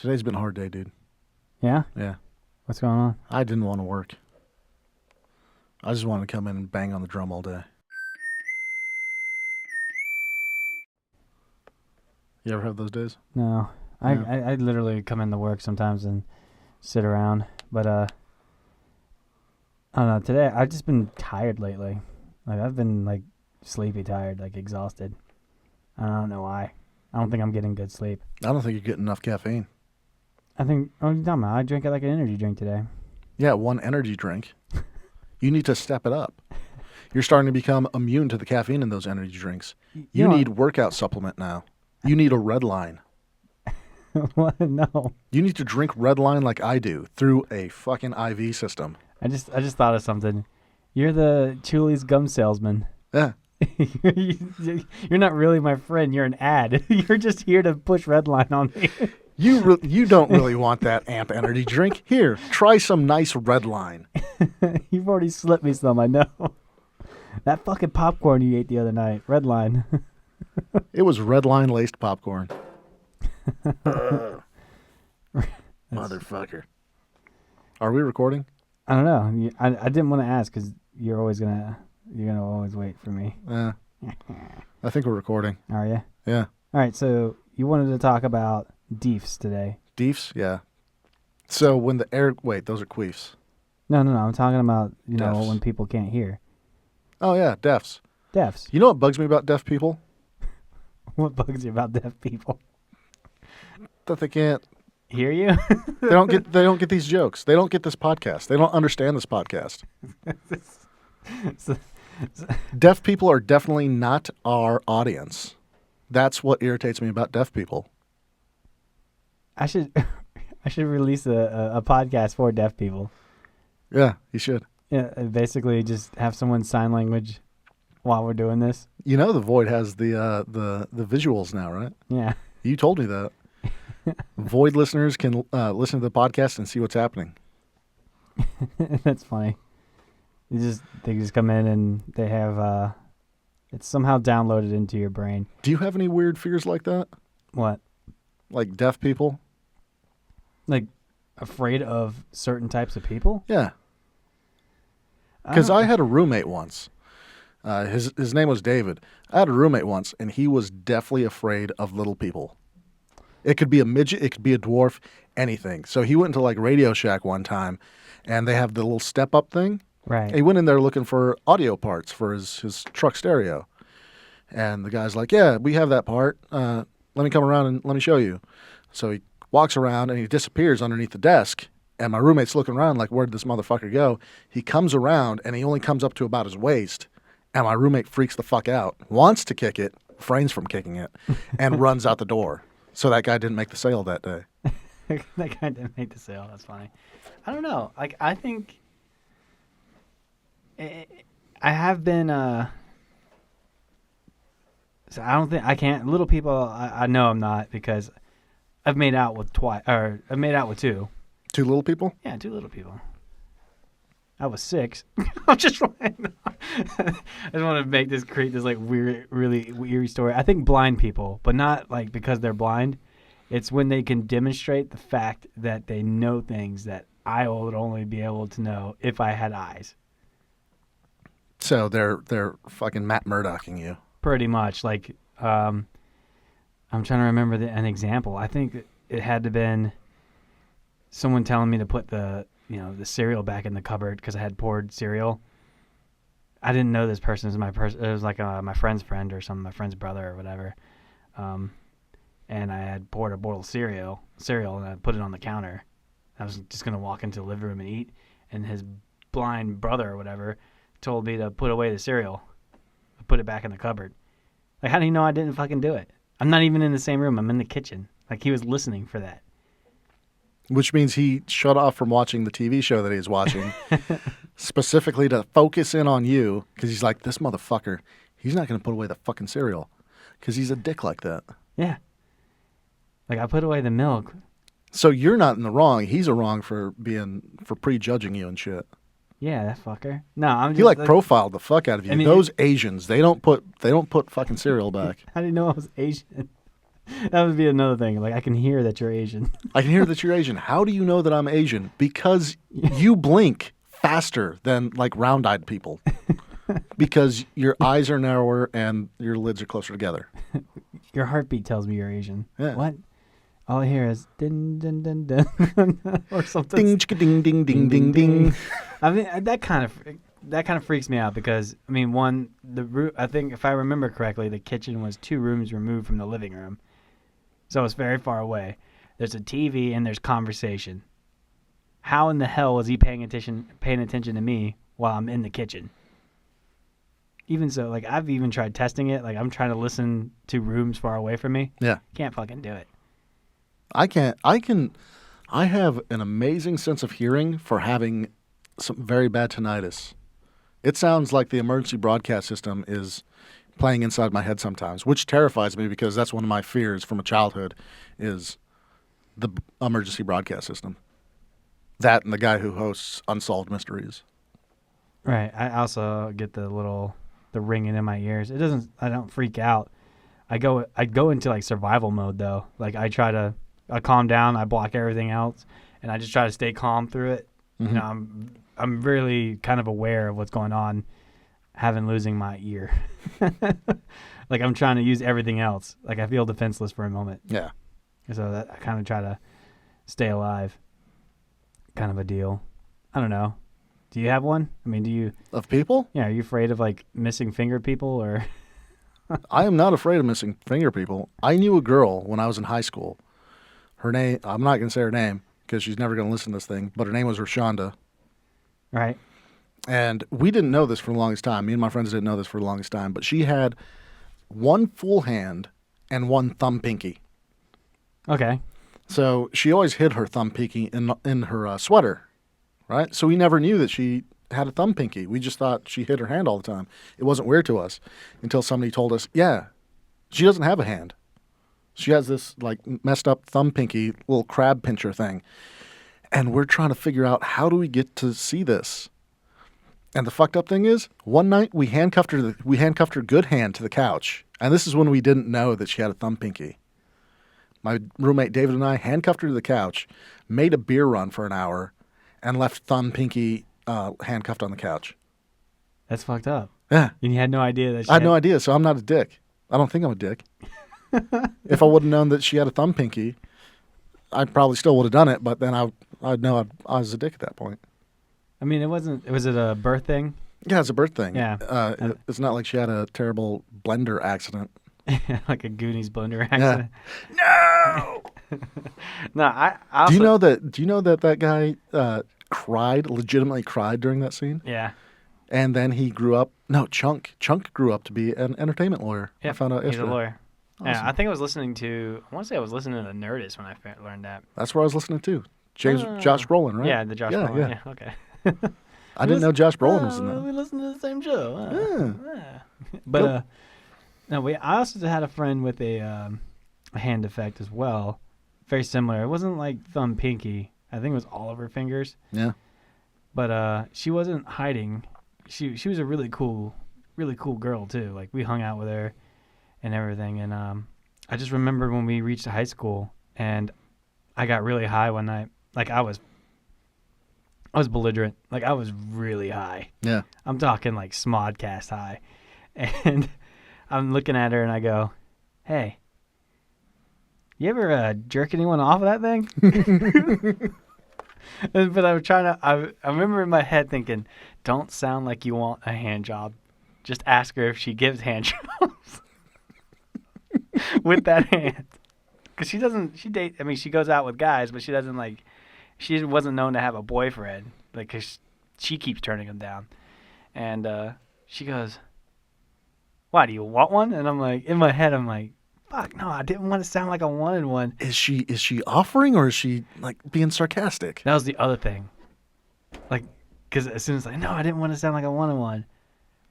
Today's been a hard day, dude. Yeah? Yeah. What's going on? I didn't want to work. I just wanted to come in and bang on the drum all day. You ever have those days? No. No. I literally come into work sometimes and sit around. But, I don't know. Today, I've just been tired lately. Like, I've been, like, sleepy tired, like, exhausted. I don't know why. I don't think I'm getting good sleep. I don't think you're getting enough caffeine. I think, oh, you're talking about, I drank it like an energy drink today. Yeah, one energy drink. You need to step it up. You're starting to become immune to the caffeine in those energy drinks. You know need workout supplement now. You need a red line. What? No. You need to drink red line like I do through a fucking IV system. I just thought of something. You're the Chuli's gum salesman. Yeah. You're not really my friend. You're an ad. You're just here to push Redline on me. You don't really want that amp energy drink. Here, try some nice red line. You've already slipped me some, I know. That fucking popcorn you ate the other night, Redline. It was red line laced popcorn. Motherfucker. Are we recording? I don't know. I didn't want to ask because you're gonna always wait for me. I think we're recording. Are you? Yeah. All right. So you wanted to talk about deefs today. Deefs? Yeah. So when the air... Wait, those are queefs. No. I'm talking about, Deafs. when people can't hear. Oh, yeah, deafs. Deafs. You know what bugs me about deaf people? What bugs you about deaf people? That they can't... Hear you? They don't get these jokes. They don't get this podcast. They don't understand this podcast. Deaf people are definitely not our audience. That's what irritates me about deaf people. I should release a podcast for deaf people. Yeah, you should. Yeah, basically just have someone sign language while we're doing this. You know the Void has the visuals now, right? Yeah. You told me that. Void listeners can listen to the podcast and see what's happening. That's funny. They just come in and they have it's somehow downloaded into your brain. Do you have any weird fears like that? What? Like deaf people? Like afraid of certain types of people? Yeah. Because I had a roommate once. His name was David. I had a roommate once, and he was deathly afraid of little people. It could be a midget, it could be a dwarf, anything. So he went into like Radio Shack one time, and they have the little step-up thing. Right. He went in there looking for audio parts for his truck stereo. And the guy's like, yeah, we have that part. Let me come around and let me show you. So he walks around, and he disappears underneath the desk. And my roommate's looking around like, where'd this motherfucker go? He comes around, and he only comes up to about his waist. And my roommate freaks the fuck out, wants to kick it, refrains from kicking it, and runs out the door. So that guy didn't make the sale that day. That guy didn't make the sale. That's funny. I don't know. Like, I think I have been. So I don't think I can't. Little people, I know I'm not because I've made out with I've made out with two. Two little people? Yeah, two little people. I was 6. I'm just like, I just want to create this like weird, really eerie story. I think blind people, but not like because they're blind. It's when they can demonstrate the fact that they know things that I would only be able to know if I had eyes. So they're fucking Matt Murdocking you. Pretty much. Like, I'm trying to remember an example. I think it had to been someone telling me to put the cereal back in the cupboard because I had poured cereal. I didn't know this person was it was like my friend's friend or something, my friend's brother or whatever. And I had poured a bowl of cereal and I put it on the counter. I was just going to walk into the living room and eat. And his blind brother or whatever told me to put away the cereal. Put it back in the cupboard. Like, how do you know I didn't fucking do it? I'm not even in the same room. I'm in the kitchen. Like, he was listening for that. Which means he shut off from watching the TV show that he was watching specifically to focus in on you because he's like, this motherfucker, he's not going to put away the fucking cereal because he's a dick like that. Yeah. Like, I put away the milk. So you're not in the wrong. He's a wrong for prejudging you and shit. Yeah, that fucker. No, I'm just... He like profiled the fuck out of you. I mean, those Asians, they don't put fucking cereal back. How do you know I was Asian? That would be another thing. Like, I can hear that you're Asian. I can hear that you're Asian. How do you know that I'm Asian? Because you blink faster than like round-eyed people. Because your eyes are narrower and your lids are closer together. Your heartbeat tells me you're Asian. Yeah. What? All I hear is din din din din or something. Ding chicka ding ding ding ding ding. I mean, that kind of freaks me out because I mean, I think if I remember correctly, the kitchen was 2 rooms removed from the living room, so it's very far away. There's a TV and there's conversation. How in the hell is he paying attention to me while I'm in the kitchen? Even so, like I've even tried testing it. Like I'm trying to listen to rooms far away from me. Yeah. Can't fucking do it. I can't. I have an amazing sense of hearing for having some very bad tinnitus. It sounds like the emergency broadcast system is playing inside my head sometimes, which terrifies me because that's one of my fears from a childhood is the emergency broadcast system. That and the guy who hosts Unsolved Mysteries. Right. I also get the ringing in my ears. I don't freak out. I go into like survival mode though. Like I calm down, I block everything else, and I just try to stay calm through it. Mm-hmm. You know, I'm really kind of aware of what's going on, losing my ear. Like I'm trying to use everything else. Like I feel defenseless for a moment. Yeah. So I kind of try to stay alive. Kind of a deal. I don't know. Do you have one? I mean, do you? Of people? Yeah. Are you afraid of like missing finger people or? I am not afraid of missing finger people. I knew a girl when I was in high school. Her name, I'm not going to say her name because she's never going to listen to this thing, but her name was Rashonda. Right. And we didn't know this for the longest time. Me and my friends didn't know this for the longest time, but she had one full hand and one thumb pinky. Okay. So she always hid her thumb pinky in her sweater, right? So we never knew that she had a thumb pinky. We just thought she hid her hand all the time. It wasn't weird to us until somebody told us, yeah, she doesn't have a hand. She has this like messed up thumb pinky little crab pincher thing. And we're trying to figure out how do we get to see this? And the fucked up thing is, one night we handcuffed her good hand to the couch. And this is when we didn't know that she had a thumb pinky. My roommate David and I handcuffed her to the couch, made a beer run for an hour, and left thumb pinky handcuffed on the couch. That's fucked up. Yeah. And you had no idea that I had no idea, so I'm not a dick. I don't think I'm a dick. If I would have known that she had a thumb pinky, I probably still would have done it, but then I'd know I was a dick at that point. I mean, was it a birth thing? Yeah, it's a birth thing. Yeah. It's not like she had a terrible blender accident. Like a Goonies blender accident. Yeah. No! No, I also... Do you know that guy legitimately cried during that scene? Yeah. And then he grew up, Chunk grew up to be an entertainment lawyer. Yeah, I found out he's yesterday. a lawyer. Awesome. Yeah, I think I was listening to the Nerdist when I learned that. That's what I was listening to. Josh Brolin, right? Yeah, the Josh Brolin. Yeah, okay. I didn't know Josh Brolin was in that. We listened to the same show. Yeah. But I also had a friend with a hand defect as well. Very similar. It wasn't like thumb pinky. I think it was all of her fingers. Yeah. But she wasn't hiding. She was a really cool girl too. Like we hung out with her and everything. And I just remember when we reached high school and I got really high one night. Like I was belligerent. Like I was really high. Yeah. I'm talking like Smodcast high. And I'm looking at her and I go, "Hey, you ever jerk anyone off of that thing?" But I was I remember in my head thinking, don't sound like you want a hand job. Just ask her if she gives hand jobs with that hand. Because she goes out with guys, but she wasn't known to have a boyfriend. Like, cause she keeps turning him down. And she goes, "Why, do you want one?" And I'm like, in my head, I'm like, fuck, no, I didn't want to sound like I wanted one. Is she offering or is she like being sarcastic? That was the other thing. Like, because as soon as no, I didn't want to sound like I wanted one.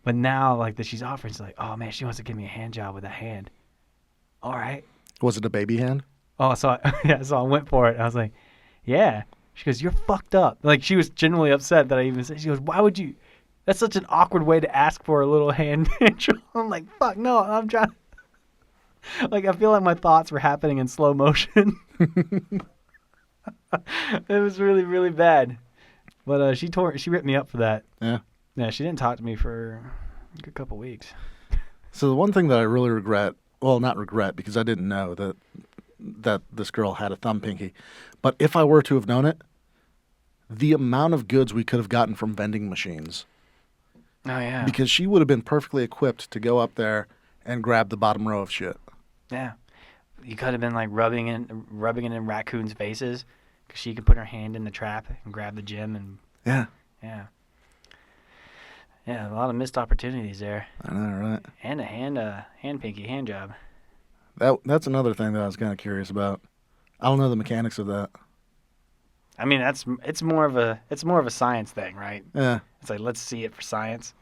But now, like, that she's offering, she's like, oh, man, she wants to give me a hand job with a hand. All right. Was it a baby hand? Oh, so I went for it. I was like, yeah. She goes, "You're fucked up." Like, she was genuinely upset that I even said. She goes, "Why would you? That's such an awkward way to ask for a little hand job." I'm like, fuck, no, I'm trying. Like I feel like my thoughts were happening in slow motion. It was really, really bad. But she ripped me up for that. Yeah. Yeah, she didn't talk to me for a good couple weeks. So the one thing that I really regret, well, not regret because I didn't know that this girl had a thumb pinky, but if I were to have known it, the amount of goods we could have gotten from vending machines. Oh yeah. Because she would have been perfectly equipped to go up there and grab the bottom row of shit. Yeah. You could have been like rubbing it in raccoons' faces, because she could put her hand in the trap and grab the gem and Yeah. yeah. Yeah, a lot of missed opportunities there. I know, right? And a hand pinky hand job. That's another thing that I was kind of curious about. I don't know the mechanics of that. I mean, it's more of a science thing, right? Yeah. It's like, let's see it for science.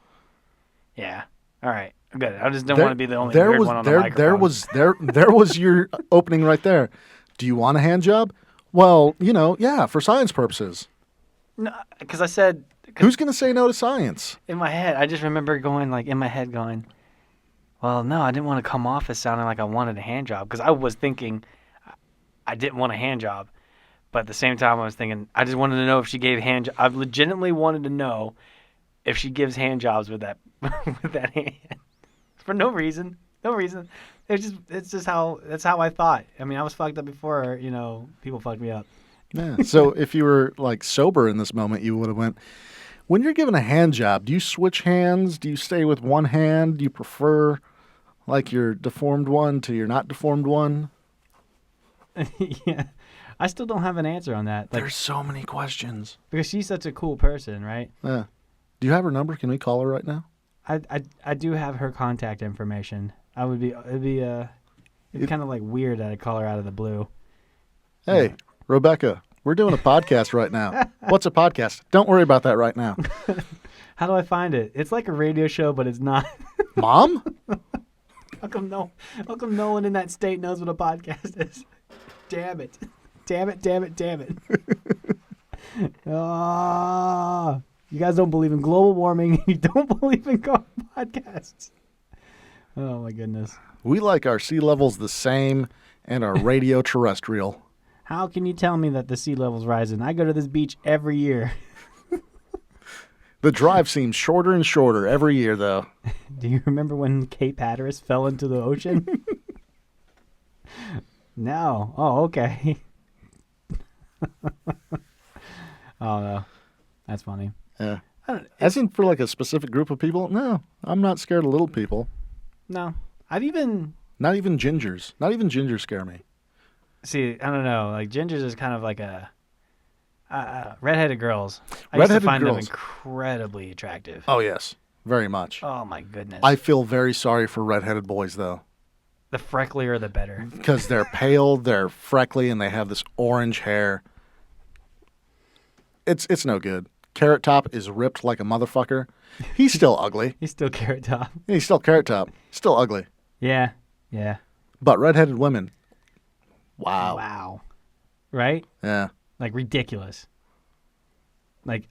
Yeah. All right. Good. I just don't want to be the only weird one on the microphone. There was your opening right there. Do you want a hand job? Well, yeah, for science purposes. No, because I said. Who's going to say no to science? In my head, I just remember going, well, no, I didn't want to come off as sounding like I wanted a hand job, because I was thinking I didn't want a hand job. But at the same time, I was thinking, I just wanted to know if she gave hand jobs. I legitimately wanted to know if she gives hand jobs with that with that hand. For no reason. No reason. That's how I thought. I mean, I was fucked up before, people fucked me up. Yeah. So if you were like sober in this moment, you would have went, when you're given a hand job, do you switch hands? Do you stay with one hand? Do you prefer like your deformed one to your not deformed one? Yeah. I still don't have an answer on that. There's so many questions. Because she's such a cool person, right? Yeah. Do you have her number? Can we call her right now? I do have her contact information. It'd be kind of like weird that I call her out of the blue. Hey, yeah. Rebecca, we're doing a podcast right now. What's a podcast? Don't worry about that right now. How do I find it? It's like a radio show, but it's not. Mom? How come no one in that state knows what a podcast is? Damn it. Damn it. Oh, you guys don't believe in global warming. You don't believe in podcasts. Oh, my goodness. We like our sea levels the same and our radio terrestrial. How can you tell me that the sea level's rising? I go to this beach every year. The drive seems shorter and shorter every year, though. Do you remember when Cape Hatteras fell into the ocean? No. Oh, okay. Oh, no. That's funny. Yeah. As in for like a specific group of people? No, I'm not scared of little people. No. Not even gingers. Not even gingers scare me. See, I don't know. Like, gingers is kind of like a... redheaded girls. I used to find them incredibly attractive. Oh, yes. Very much. Oh, my goodness. I feel very sorry for redheaded boys, though. The frecklier, the better. Because they're pale, they're freckly, and they have this orange hair. It's no good. Carrot Top is ripped like a motherfucker. He's still ugly. He's still Carrot Top. Yeah, he's still Carrot Top. Still ugly. Yeah. But redheaded women, wow. Wow. Right? Yeah. Like ridiculous. Like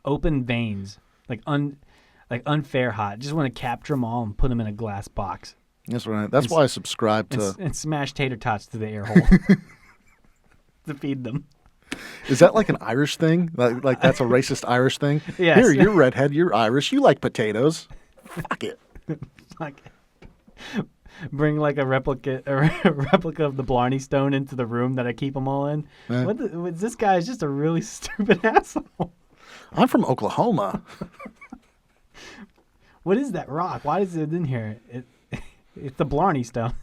open veins. Like unfair hot. Just want to capture them all and put them in a glass box. That's right. That's why I subscribe to... And smash tater tots to the air hole. To feed them. Is that like an Irish thing? Like that's a racist Irish thing? Yes. Here, you're redhead, you're Irish, you like potatoes. Fuck it. Fuck it. Bring like a replica of the Blarney Stone into the room that I keep them all in. This guy is just a really stupid asshole. I'm from Oklahoma. What is that rock? Why is it in here? It's the Blarney Stone.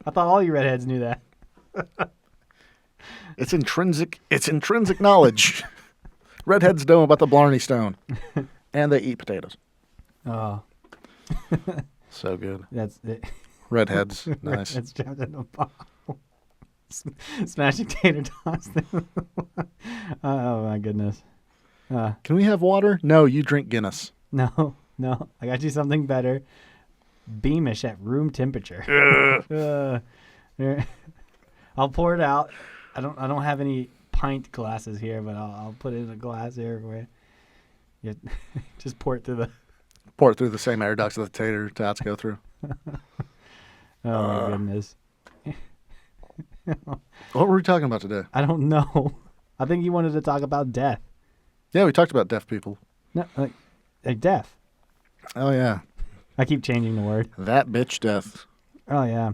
I thought all you redheads knew that. It's intrinsic knowledge. Redheads know about the Blarney Stone. And they eat potatoes. Oh. So good. That's it. Redheads. Nice. Redheads trapped in a bottle. Smashing tater tots. Oh, my goodness. Can we have water? No, you drink Guinness. No. I got you something better. Beamish at room temperature. I'll pour it out. I don't have any pint glasses here, but I'll put it in a glass here for you. You just pour it through the same air ducts that the tater tots go through. Oh my goodness. What were we talking about today? I don't know. I think you wanted to talk about death. Yeah, we talked about deaf people. No, like death. Oh, yeah. I keep changing the word. That bitch death. Oh yeah.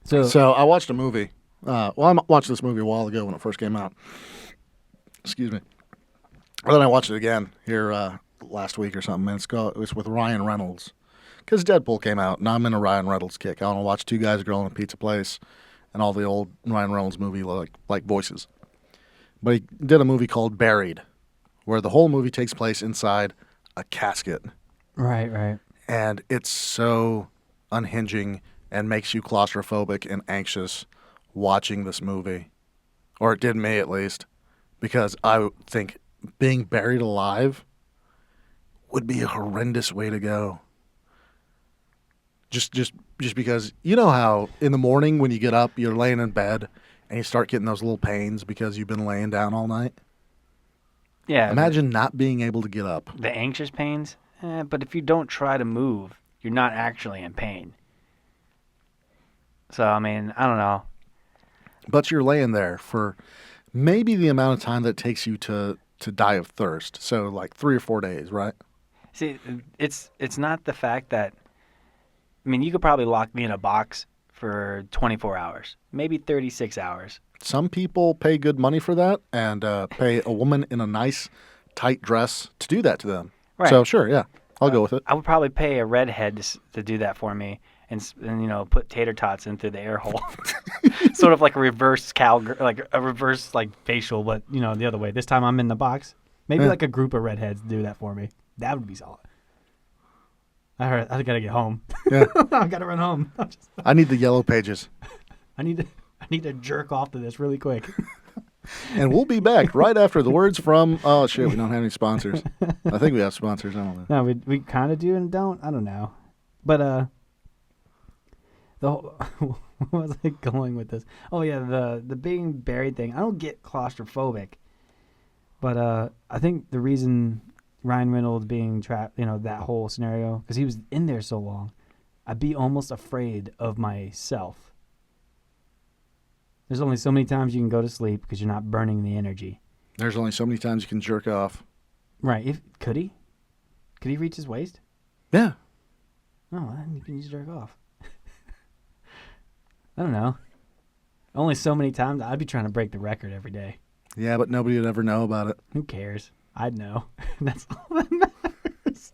So So I watched a movie. I watched this movie a while ago when it first came out. Excuse me. And then I watched it again here last week or something. And it was with Ryan Reynolds. Because Deadpool came out, and I'm in a Ryan Reynolds kick. I want to watch two guys girl in a pizza place and all the old Ryan Reynolds movie like voices. But he did a movie called Buried, where the whole movie takes place inside a casket. right. And it's so unhinging and makes you claustrophobic and anxious watching this movie. Or it did me, at least. Because I think being buried alive would be a horrendous way to go. Just because you know how in the morning when you get up, you're laying in bed and you start getting those little pains because you've been laying down all night. Yeah. Imagine not being able to get up. The anxious pains. But if you don't try to move, you're not actually in pain. So I mean, I don't know. But you're laying there for maybe the amount of time that it takes you to die of thirst. So like 3 or 4 days, right? See, it's not the fact that. I mean, you could probably lock me in a box for 24 hours, maybe 36 hours. Some people pay good money for that and pay a woman in a nice, tight dress to do that to them. Right. So, sure, yeah, I'll go with it. I would probably pay a redhead to do that for me and put tater tots in through the air hole. Sort of like a reverse cowgirl, like a reverse like facial, but, the other way. This time I'm in the box. Maybe like a group of redheads do that for me. That would be solid. I gotta get home. Yeah. I gotta run home. I need the yellow pages. I need to jerk off to this really quick. And we'll be back right after the words from... Oh, shit, we don't have any sponsors. I think we have sponsors. I don't know. No, we kind of do and don't. I don't know. But, the whole, where was I going with this? Oh, yeah, the being buried thing. I don't get claustrophobic. But I think the reason Ryan Reynolds being trapped, that whole scenario, because he was in there so long, I'd be almost afraid of myself. There's only so many times you can go to sleep because you're not burning the energy. There's only so many times you can jerk off. Right. Could he? Could he reach his waist? Yeah. Oh, then you can just jerk off. I don't know. Only so many times. I'd be trying to break the record every day. Yeah, but nobody would ever know about it. Who cares? I'd know. That's all that matters.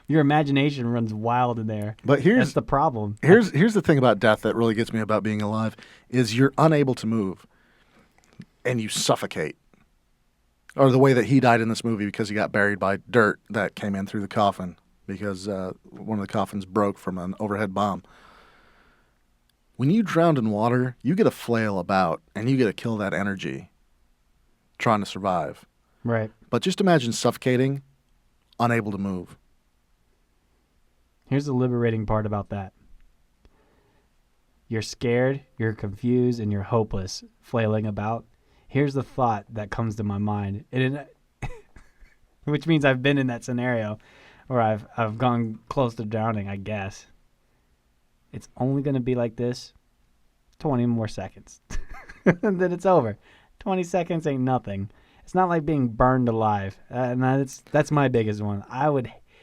Your imagination runs wild in there. But that's the problem. Here's the thing about death that really gets me about being alive is you're unable to move and you suffocate. Or the way that he died in this movie because he got buried by dirt that came in through the coffin because one of the coffins broke from an overhead bomb. When you drown in water, you get to flail about and you get to kill that energy trying to survive. Right. But just imagine suffocating, unable to move. Here's the liberating part about that. You're scared, you're confused, and you're hopeless, flailing about. Here's the thought that comes to my mind, which means I've been in that scenario, or I've gone close to drowning, I guess. It's only going to be like this 20 more seconds. And then it's over. 20 seconds ain't nothing. It's not like being burned alive. And that's my biggest one.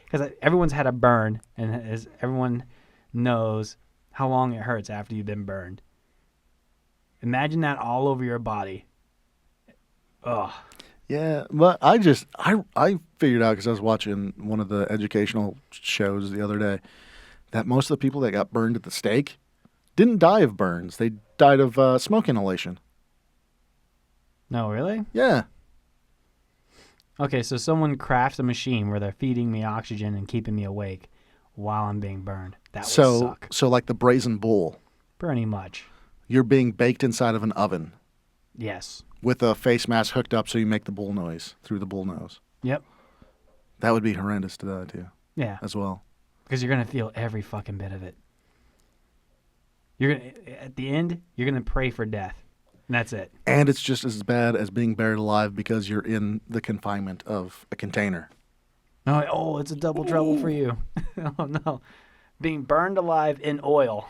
Because everyone's had a burn, and as everyone knows how long it hurts after you've been burned. Imagine that all over your body. Ugh. Yeah, but I figured out because I was watching one of the educational shows the other day that most of the people that got burned at the stake didn't die of burns. They died of smoke inhalation. No, really? Yeah. Okay, so someone crafts a machine where they're feeding me oxygen and keeping me awake while I'm being burned. That would suck. So like the brazen bull. Pretty much. You're being baked inside of an oven. Yes. With a face mask hooked up so you make the bull noise through the bull nose. Yep. That would be horrendous to die to. Yeah. As well. Because you're going to feel every fucking bit of it. At the end, you're going to pray for death. And that's it. And it's just as bad as being buried alive because you're in the confinement of a container. Oh, it's a double trouble for you. Oh, no. being burned alive in oil.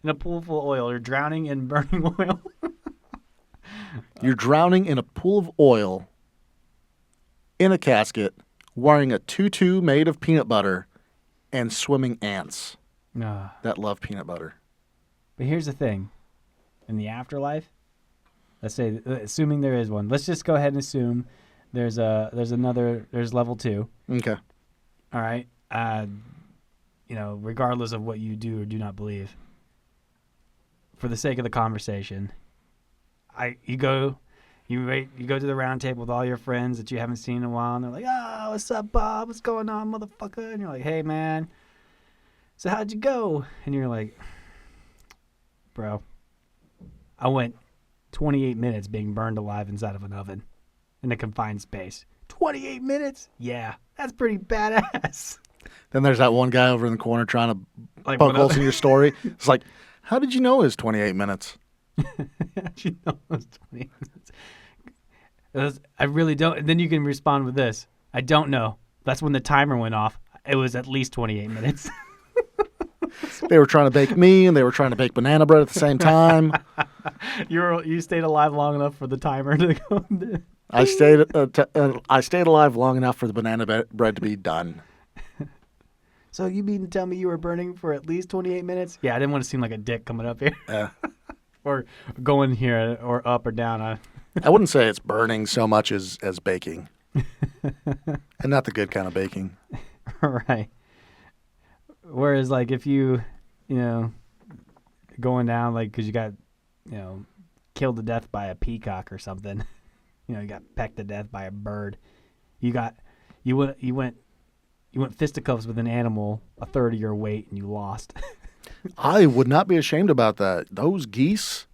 In a pool full of oil. You're drowning in burning oil. You're drowning in a pool of oil in a casket, wearing a tutu made of peanut butter, and swimming ants No. that love peanut butter. But here's the thing. In the afterlife, let's say, assuming there is one, let's just go ahead and assume there's level 2. Okay. All right. Regardless of what you do or do not believe, for the sake of the conversation, you go to the round table with all your friends that you haven't seen in a while, and they're like, "Oh, what's up, Bob? What's going on, motherfucker?" And you're like, "Hey, man. So how'd you go?" And you're like, "Bro, I went 28 minutes being burned alive inside of an oven in a confined space." 28 minutes? Yeah, that's pretty badass. Then there's that one guy over in the corner trying to Like, poke holes in your story. It's like, how did you know it was 28 minutes? How'd you know it was 28 minutes? I really don't. And then you can respond with this. I don't know. That's when the timer went off. It was at least 28 minutes. They were trying to bake me, and they were trying to bake banana bread at the same time. You stayed alive long enough for the timer to go. I stayed alive long enough for the banana bread to be done. So you mean to tell me you were burning for at least 28 minutes? Yeah, I didn't want to seem like a dick coming up here. Or going here or up or down. I wouldn't say it's burning so much as baking. And not the good kind of baking. Right. Whereas, like, if you going down, like, because you got, killed to death by a peacock or something, you got pecked to death by a bird, you went fisticuffs with an animal a third of your weight and you lost. I would not be ashamed about that. Those geese,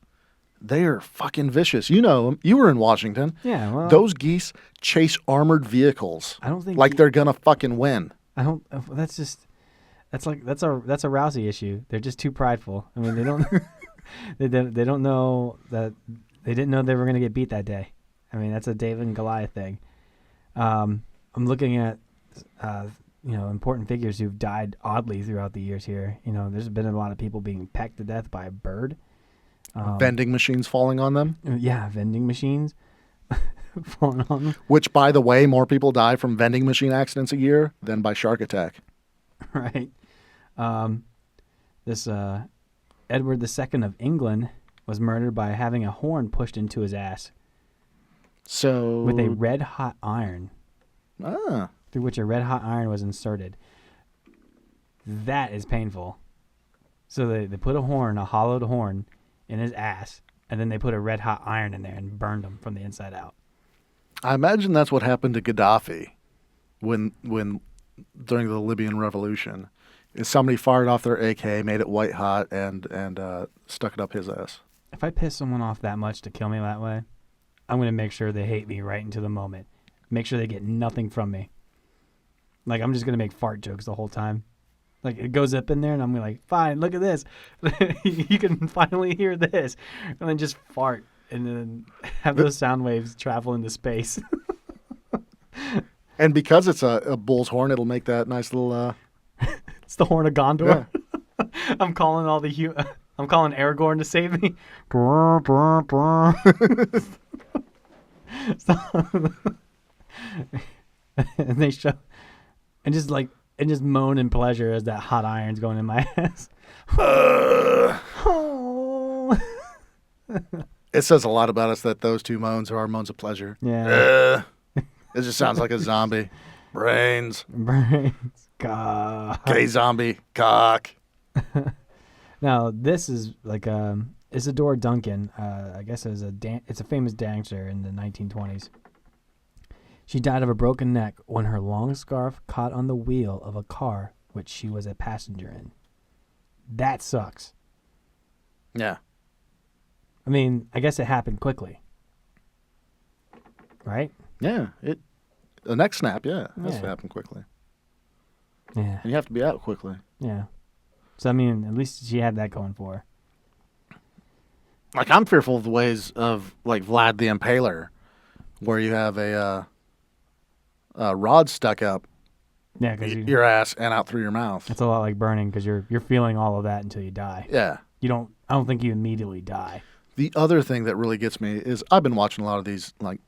they are fucking vicious. You know them. You were in Washington. Yeah, well, those geese chase armored vehicles. I don't think like they're gonna fucking win. I don't. That's a Rousey issue. They're just too prideful. I mean, they don't they don't know that they didn't know they were gonna get beat that day. I mean, that's a David and Goliath thing. I'm looking at important figures who've died oddly throughout the years here. There's been a lot of people being pecked to death by a bird. Vending machines falling on them. Yeah, vending machines falling on them. Which, by the way, more people die from vending machine accidents a year than by shark attack. Right. This Edward II of England was murdered by having a horn pushed into his ass. So with a red-hot iron. Ah. Through which a red-hot iron was inserted. That is painful. So they put a hollowed horn, in his ass, and then they put a red-hot iron in there and burned him from the inside out. I imagine that's what happened to Gaddafi when during the Libyan revolution. Is somebody fired off their AK, made it white hot, and stuck it up his ass. If I piss someone off that much to kill me that way, I'm going to make sure they hate me right into the moment. Make sure they get nothing from me. Like, I'm just going to make fart jokes the whole time. Like, it goes up in there, and I'm like, fine, look at this. You can finally hear this. And then just fart, and then have those sound waves travel into space. And because it's a bull's horn, it'll make that nice little... It's the horn of Gondor. Yeah. I'm calling I'm calling Aragorn to save me. And they show... And just moan in pleasure as that hot iron's going in my ass. It says a lot about us that those two moans are our moans of pleasure. Yeah. It just sounds like a zombie. Brains. Cock. Gay zombie. Cock. Now, this is like Isadora Duncan. I guess it's a famous dancer in the 1920s. She died of a broken neck when her long scarf caught on the wheel of a car which she was a passenger in. That sucks. Yeah. I mean, I guess it happened quickly. Right? Yeah. The neck snap, yeah. It has to happen quickly. Yeah. And you have to be out quickly. Yeah. So, I mean, at least she had that going for her. Like, I'm fearful of the ways of, like, Vlad the Impaler, where you have a rod stuck up Yeah, because your ass and out through your mouth. it's a lot like burning because you're feeling all of that until you die. Yeah. You don't. I don't think you immediately die. The other thing that really gets me is I've been watching a lot of these like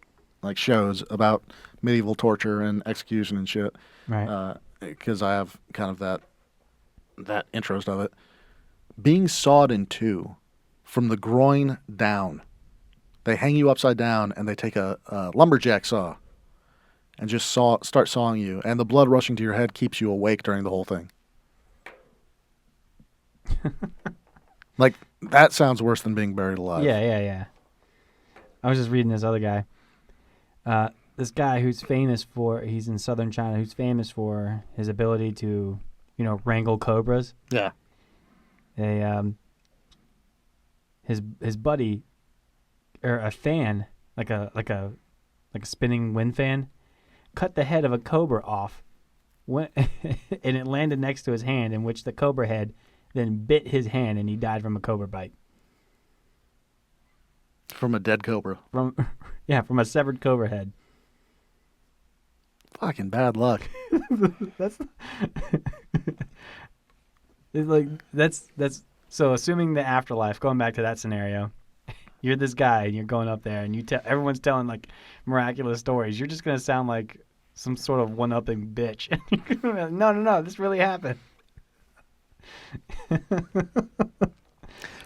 shows about medieval torture and execution and shit. Right. Because I have kind of that interest of it. Being sawed in two from the groin down. They hang you upside down and they take a lumberjack saw and just start sawing you, and the blood rushing to your head keeps you awake during the whole thing. Like, that sounds worse than being buried alive. Yeah. I was just reading this other guy. This guy who's famous for, he's in southern China, who's famous for his ability to, wrangle cobras. Yeah. His buddy, or a fan, like a spinning wind fan, cut the head of a cobra off, and it landed next to his hand, in which the cobra head then bit his hand, and he died from a cobra bite. From a dead cobra. From a severed cobra head. Fucking bad luck. That's it's like that's so assuming the afterlife, going back to that scenario, you're this guy and you're going up there and everyone's telling like miraculous stories. You're just gonna sound like some sort of one-upping bitch. No, this really happened.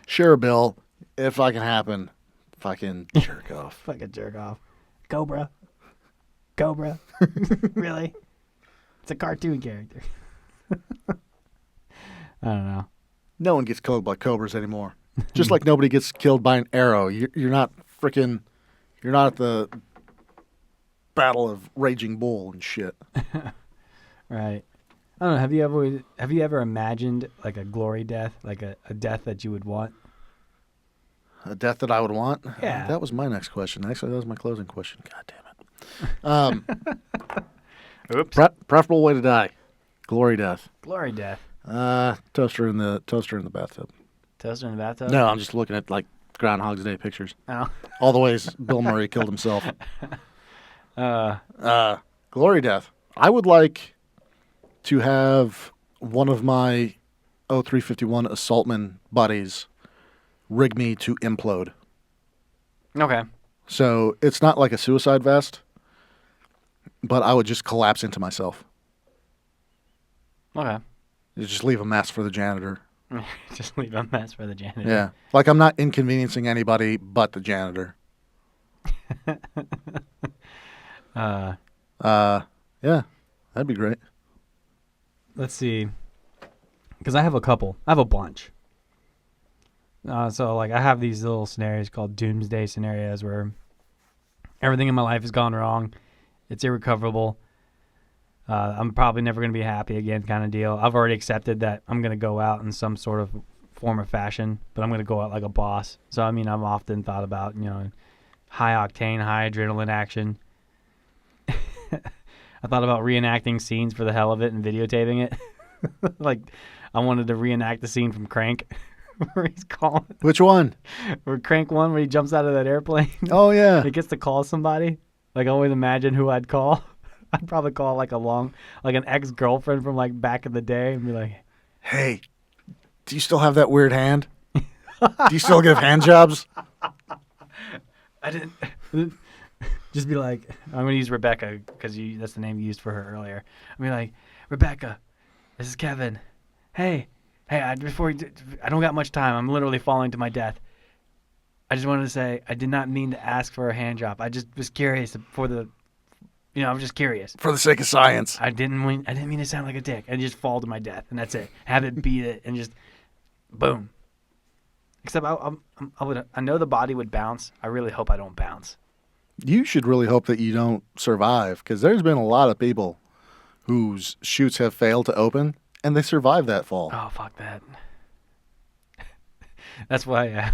Sure, Bill. If I can happen, fucking jerk off. Fucking jerk off. Cobra. Really? It's a cartoon character. I don't know. No one gets killed by cobras anymore. Just like nobody gets killed by an arrow. You're not at the Battle of Raging Bull and shit. Right. I don't know. Have you ever imagined like a glory death, like a death that you would want? A death that I would want? Yeah. That was my next question. Actually, that was my closing question. God damn it. Oops. Preferable way to die. Glory death. Glory death. Toaster in the bathtub. Toaster in the bathtub? No, I'm just looking at like Groundhog's Day pictures. Oh. All the ways Bill Murray killed himself. Glory death. I would like to have one of my 0351 assaultman buddies rig me to implode. Okay. So it's not like a suicide vest, but I would just collapse into myself. Okay. You just leave a mess for the janitor. Just leave a mess for the janitor. Yeah. Like I'm not inconveniencing anybody but the janitor. Yeah. That'd be great. Let's see. Because I have a couple. I have a bunch. So like I have these little scenarios called doomsday scenarios where everything in my life has gone wrong. It's irrecoverable. I'm probably never going to be happy again kind of deal. I've already accepted that I'm going to go out in some sort of form or fashion, but I'm going to go out like a boss. So, I mean, I've often thought about, high octane, high adrenaline action. I thought about reenacting scenes for the hell of it and videotaping it. Like, I wanted to reenact the scene from Crank where he's calling. Which one? Or Crank 1 where he jumps out of that airplane. Oh, yeah. He gets to call somebody. Like, I always imagine who I'd call. I'd probably call like an ex-girlfriend from like back in the day and be like, "Hey, do you still have that weird hand? Do you still give hand jobs?" I didn't. Just be like, I'm gonna use Rebecca because that's the name you used for her earlier. I'm be like, Rebecca, this is Kevin. Hey, I don't got much time. I'm literally falling to my death. I just wanted to say I did not mean to ask for a hand job. I just was curious I'm just curious. For the sake of science. I didn't mean to sound like a dick. And just fall to my death, and that's it. Have it beat it, and just boom. Except I know the body would bounce. I really hope I don't bounce. You should really hope that you don't survive, because there's been a lot of people whose chutes have failed to open, and they survived that fall. Oh, fuck that. That's why,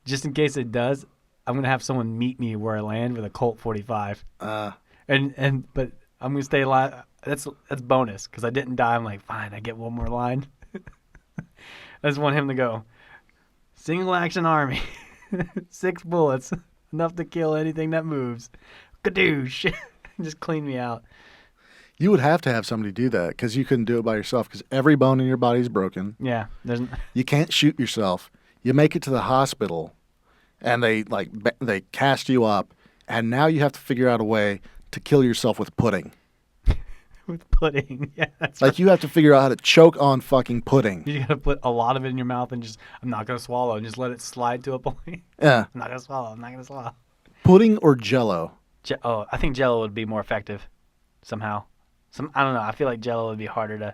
just in case it does, I'm gonna have someone meet me where I land with a Colt 45. But I'm gonna stay alive. That's bonus because I didn't die. I'm like, fine, I get one more line. I just want him to go, single action army, 6 bullets, enough to kill anything that moves. Kadoosh, just clean me out. You would have to have somebody do that because you couldn't do it by yourself because every bone in your body is broken. Yeah, there's You can't shoot yourself. You make it to the hospital, and they cast you up, and now you have to figure out a way to kill yourself with pudding. with pudding. Yeah, that's Like right. you have to figure out how to choke on fucking pudding. You gotta put a lot of it in your mouth and just, I'm not gonna swallow, and just let it slide to a point. Yeah, I'm not gonna swallow. I'm not gonna swallow. pudding or Jello. I think Jello would be more effective, somehow. I don't know. I feel like Jello would be harder to.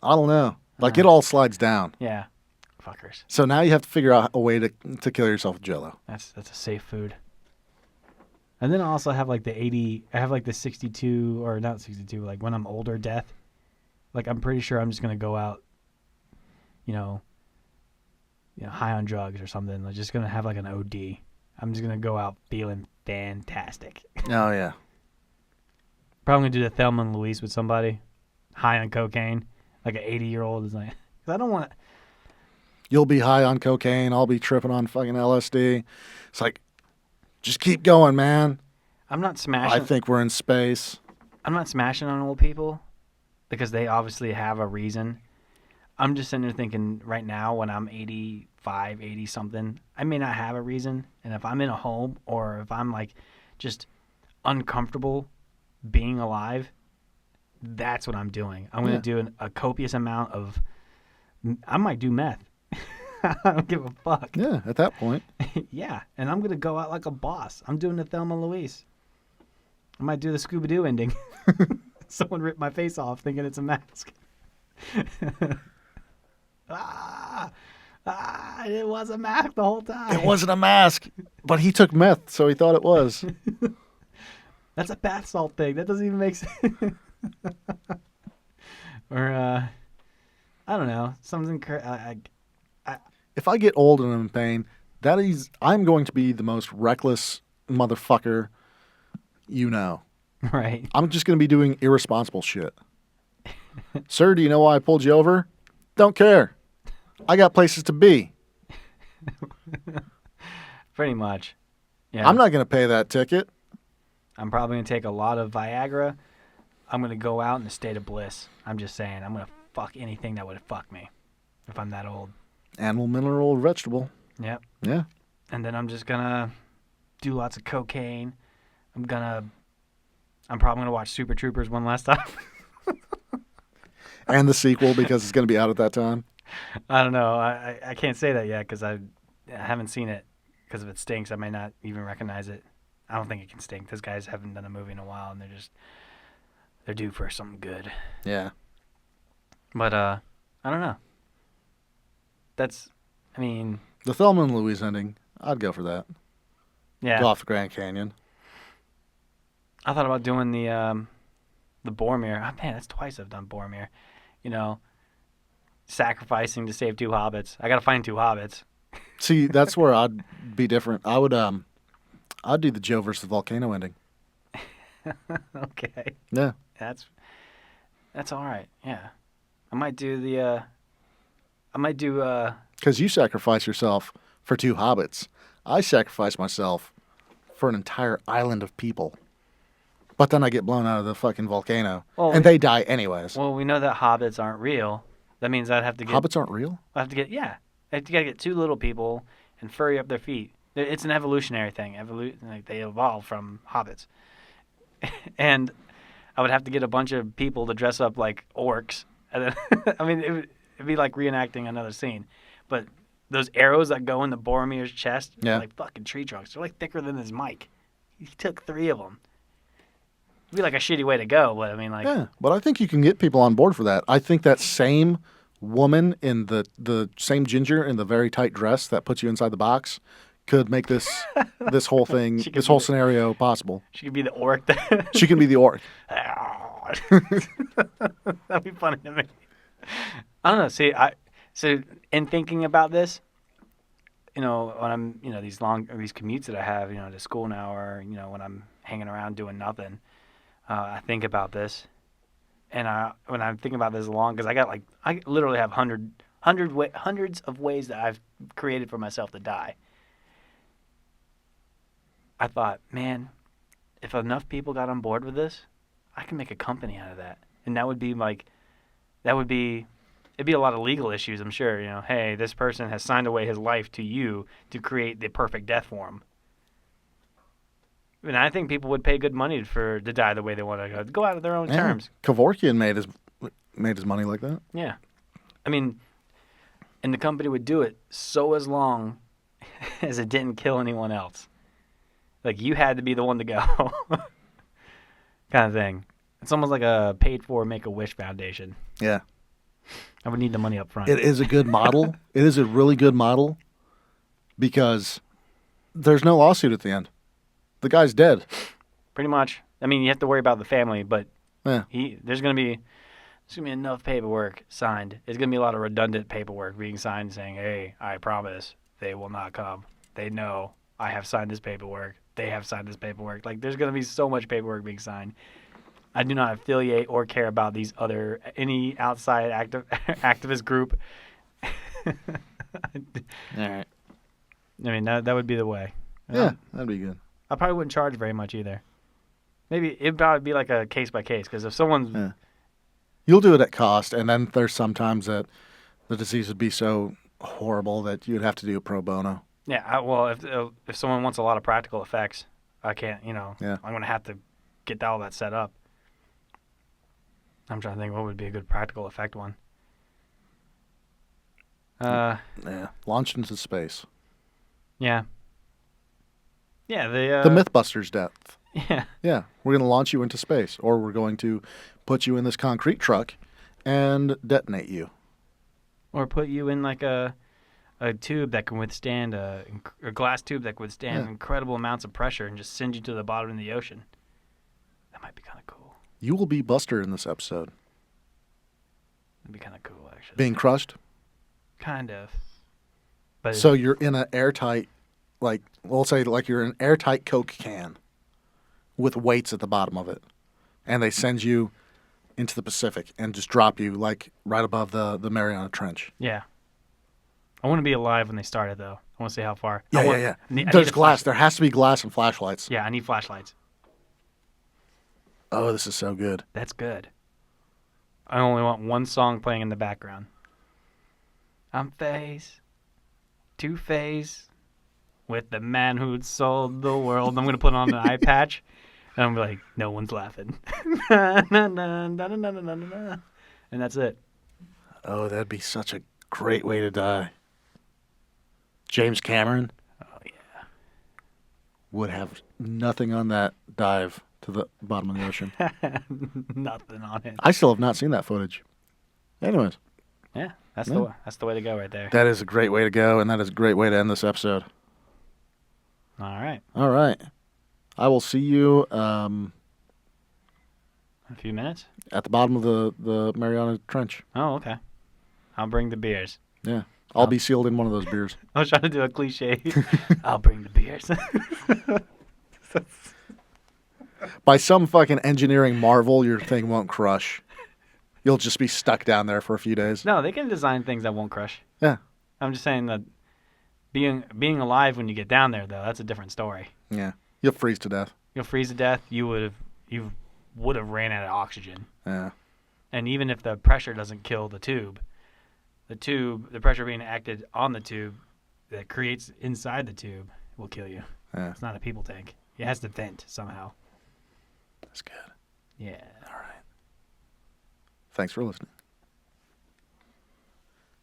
I don't know. Like Uh. it all slides down. Yeah, fuckers. So now you have to figure out a way to kill yourself with Jello. That's a safe food. And then I also have like the 80. I have like the 62 or not 62. Like when I'm older, death. Like I'm pretty sure I'm just gonna go out. You know, high on drugs or something. I'm just gonna have like an OD. I'm just gonna go out feeling fantastic. Oh yeah. Probably gonna do the Thelma and Louise with somebody, high on cocaine, like an 80-year-old is like. Cause I don't want. You'll be high on cocaine. I'll be tripping on fucking LSD. It's like, just keep going, man. I'm not smashing. I think we're in space. I'm not smashing on old people because they obviously have a reason. I'm just sitting there thinking right now when I'm 85, 80 something, I may not have a reason. And if I'm in a home or if I'm like just uncomfortable being alive, that's what I'm doing. I'm going to do a copious amount of, I might do meth. I don't give a fuck. Yeah, at that point. Yeah. And I'm going to go out like a boss. I'm doing the Thelma and Louise. I might do the Scooby-Doo ending. Someone ripped my face off thinking it's a mask. It was a mask the whole time. It wasn't a mask, but he took meth, so he thought it was. That's a bath salt thing. That doesn't even make sense. Or, I don't know. Something. If I get old and I'm in pain, I'm going to be the most reckless motherfucker you know. Right. I'm just going to be doing irresponsible shit. Sir, do you know why I pulled you over? Don't care. I got places to be. Pretty much. Yeah. I'm not going to pay that ticket. I'm probably going to take a lot of Viagra. I'm going to go out in a state of bliss. I'm just saying. I'm going to fuck anything that would fuck me if I'm that old. Animal, mineral, vegetable. Yep. Yeah. And then I'm just going to do lots of cocaine. I'm probably going to watch Super Troopers one last time. And the sequel because it's going to be out at that time. I don't know. I can't say that yet because I haven't seen it. Because if it stinks, I may not even recognize it. I don't think it can stink. Those guys haven't done a movie in a while, and they're due for something good. Yeah. But I don't know. I mean, The Thelma and Louise ending, I'd go for that. yeah. Go off the Grand Canyon. I thought about doing the Boromir. Oh, man, that's twice I've done Boromir. Sacrificing to save 2 hobbits. I got to find 2 hobbits. See, that's where I'd be different. I'd do the Joe versus the volcano ending. Okay. Yeah. That's all right. Yeah. I might do Because you sacrifice yourself for 2 hobbits. I sacrifice myself for an entire island of people. But then I get blown out of the fucking volcano. And they die anyways. well, we know that hobbits aren't real. That means I'd have to get Hobbits aren't real? I have to get 2 little people and furry up their feet. It's an evolutionary thing. Like they evolved from hobbits. And I would have to get a bunch of people to dress up like orcs. And then, I mean, it'd be like reenacting another scene. But those arrows that go into Boromir's chest are like fucking tree trunks. They're like thicker than his mic. He took 3 of them. It'd be like a shitty way to go, but I mean, like... Yeah, but I think you can get people on board for that. I think that same woman in the same ginger in the very tight dress that puts you inside the box could make this whole thing, this whole scenario possible. She could be the orc. She can be the orc. That'd be funny to me. I don't know. See, so in thinking about this, when I'm, these commutes that I have, to school now, or when I'm hanging around doing nothing, I think about this, and when I'm thinking about this long, because I literally have hundreds of ways that I've created for myself to die. I thought, man, if enough people got on board with this, I can make a company out of that, and that would be like, it'd be a lot of legal issues, I'm sure. Hey, this person has signed away his life to you to create the perfect death for him. And I think people would pay good money to die the way they want to go out of their own terms. Kevorkian made his money like that. Yeah, I mean, and the company would do it so as long as it didn't kill anyone else. Like, you had to be the one to go, kind of thing. It's almost like a paid-for Make-A-Wish Foundation. Yeah. I would need the money up front. It is a good model. It is a really good model because there's no lawsuit at the end. The guy's dead. Pretty much. I mean, you have to worry about the family, but Yeah. there's gonna be enough paperwork signed. There's gonna be a lot of redundant paperwork being signed saying, "Hey, I promise they will not come. They know I have signed this paperwork. They have signed this paperwork." Like, there's gonna be so much paperwork being signed. I do not affiliate or care about any outside activist group. All right. I mean, that would be the way. Yeah, that'd be good. I probably wouldn't charge very much either. Maybe it'd probably be like a case by case, because if someone's You'll do it at cost, and then there's sometimes that the disease would be so horrible that you'd have to do it pro bono. if someone wants a lot of practical effects, I can't. Yeah. I'm gonna have to get all that set up. I'm trying to think what would be a good practical effect one. Yeah, launched into space. Yeah. Yeah, The Mythbusters death. Yeah. Yeah, we're going to launch you into space, or we're going to put you in this concrete truck and detonate you. Or put you in like a tube that can withstand a glass tube that can withstand incredible amounts of pressure and just send you to the bottom of the ocean. That might be kind of cool. You will be Buster in this episode. That'd be kind of cool, actually. Being crushed. Kind of. But So you're in an airtight, we'll say you're in an airtight Coke can with weights at the bottom of it. And they send you into the Pacific and just drop you right above the Mariana Trench. Yeah. I want to be alive when they start it, though. I want to see how far. Yeah. I need There's a glass. There has to be glass and flashlights. Yeah, I need flashlights. Oh, this is so good. That's good. I only want one song playing in the background. I'm phase, two-phase, with the man who'd sold the world. I'm going to put on an eye patch, and I'm like, no one's laughing. Na, na, na, na, na, na, na, na. And that's it. Oh, that'd be such a great way to die. James Cameron would have nothing on that dive to the bottom of the ocean. Nothing on it. I still have not seen that footage. Anyways. Yeah, that's the way to go right there. That is a great way to go, and that is a great way to end this episode. All right. All right. I will see you A few minutes? at the bottom of the Mariana Trench. Oh, okay. I'll bring the beers. Yeah. I'll be sealed in one of those beers. I was trying to do a cliche. I'll bring the beers. By some fucking engineering marvel, your thing won't crush. You'll just be stuck down there for a few days. No, they can design things that won't crush. Yeah. I'm just saying that being alive when you get down there, though, that's a different story. Yeah. You'll freeze to death. You'll freeze to death. You would have ran out of oxygen. Yeah. And even if the pressure doesn't kill the pressure being acted on the tube that creates inside the tube will kill you. Yeah. It's not a people tank. It has to vent somehow. That's good. Yeah. All right. Thanks for listening.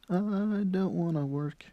I don't want to work.